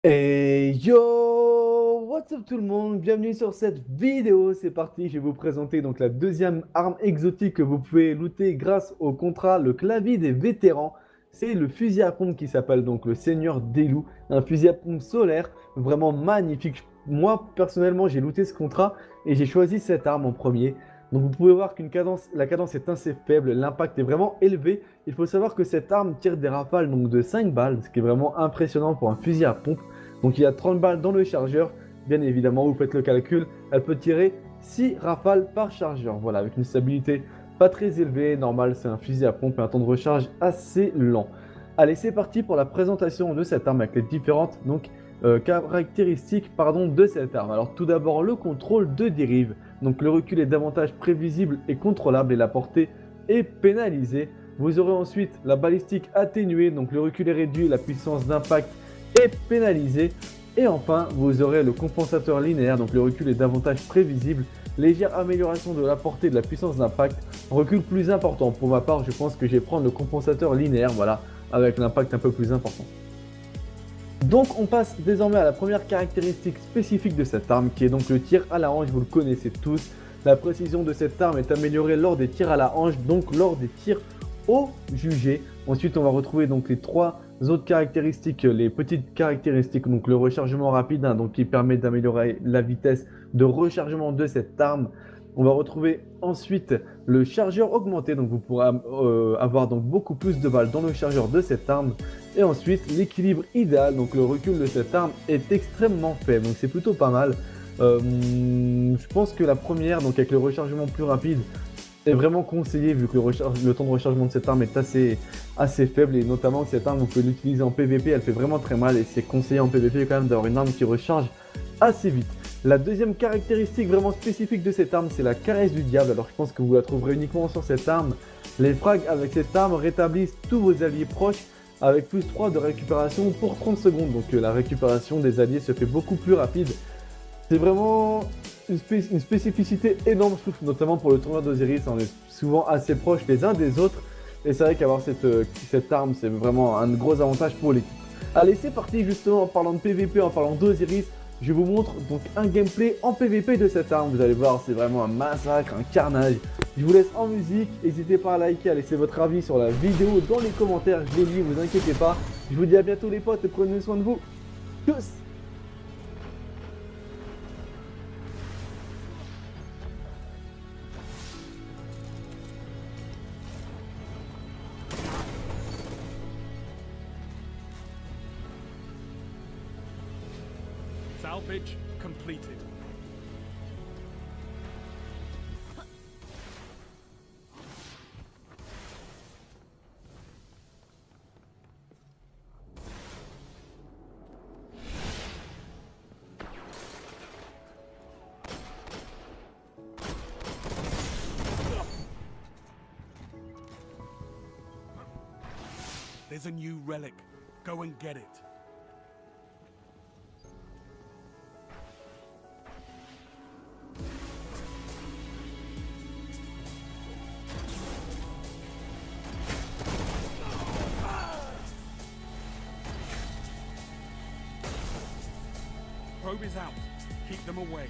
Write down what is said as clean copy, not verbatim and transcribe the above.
Et yo, what's up tout le monde, bienvenue sur cette vidéo, c'est parti, je vais vous présenter donc la deuxième arme exotique que vous pouvez looter grâce au contrat Le Clavier des Vétérans. C'est le fusil à pompe qui s'appelle donc le Seigneur des Loups, un fusil à pompe solaire vraiment magnifique. Moi personnellement j'ai looté ce contrat et j'ai choisi cette arme en premier. Donc vous pouvez voir la cadence est assez faible, l'impact est vraiment élevé. Il faut savoir que cette arme tire des rafales donc de 5 balles, ce qui est vraiment impressionnant pour un fusil à pompe. Donc il y a 30 balles dans le chargeur. Bien évidemment, vous faites le calcul, elle peut tirer 6 rafales par chargeur. Voilà, avec une stabilité pas très élevée. Normal, c'est un fusil à pompe et un temps de recharge assez lent. Allez, c'est parti pour la présentation de cette arme avec les différentes caractéristiques de cette arme. Alors tout d'abord, le contrôle de dérive. Donc le recul est davantage prévisible et contrôlable et la portée est pénalisée. Vous aurez ensuite la balistique atténuée, donc le recul est réduit, la puissance d'impact est pénalisée. Et enfin, vous aurez le compensateur linéaire, donc le recul est davantage prévisible, légère amélioration de la portée et de la puissance d'impact, recul plus important. Pour ma part, je pense que je vais prendre le compensateur linéaire, voilà, avec l'impact un peu plus important. Donc on passe désormais à la première caractéristique spécifique de cette arme qui est donc le tir à la hanche, vous le connaissez tous. La précision de cette arme est améliorée lors des tirs à la hanche, donc lors des tirs au jugé. Ensuite on va retrouver donc les trois autres caractéristiques, les petites caractéristiques, donc le rechargement rapide donc qui permet d'améliorer la vitesse de rechargement de cette arme. On va retrouver ensuite le chargeur augmenté, donc vous pourrez avoir donc beaucoup plus de balles dans le chargeur de cette arme. Et ensuite l'équilibre idéal, donc le recul de cette arme est extrêmement faible, donc c'est plutôt pas mal. Je pense que la première, donc avec le rechargement plus rapide, est vraiment conseillé vu que le temps de rechargement de cette arme est assez faible et notamment que cette arme, vous pouvez l'utiliser en PVP, elle fait vraiment très mal et c'est conseillé en PVP quand même d'avoir une arme qui recharge assez vite. La deuxième caractéristique vraiment spécifique de cette arme, c'est la caresse du diable. Alors je pense que vous la trouverez uniquement sur cette arme. Les frags avec cette arme rétablissent tous vos alliés proches avec plus 3 de récupération pour 30 secondes. Donc la récupération des alliés se fait beaucoup plus rapide. C'est vraiment une spécificité énorme, je trouve, notamment pour le tournoi d'Osiris. On est souvent assez proches les uns des autres. Et c'est vrai qu'avoir cette arme, c'est vraiment un gros avantage pour l'équipe. Allez, c'est parti justement en parlant de PVP, en parlant d'Osiris. Je vous montre donc un gameplay en PVP de cette arme. Vous allez voir, c'est vraiment un massacre, un carnage. Je vous laisse en musique. N'hésitez pas à liker, à laisser votre avis sur la vidéo dans les commentaires. Je les lis, vous inquiétez pas. Je vous dis à bientôt les potes et prenez soin de vous. Tchuss! Salvage completed. There's a new relic. Go and get it. Probe is out. Keep them away.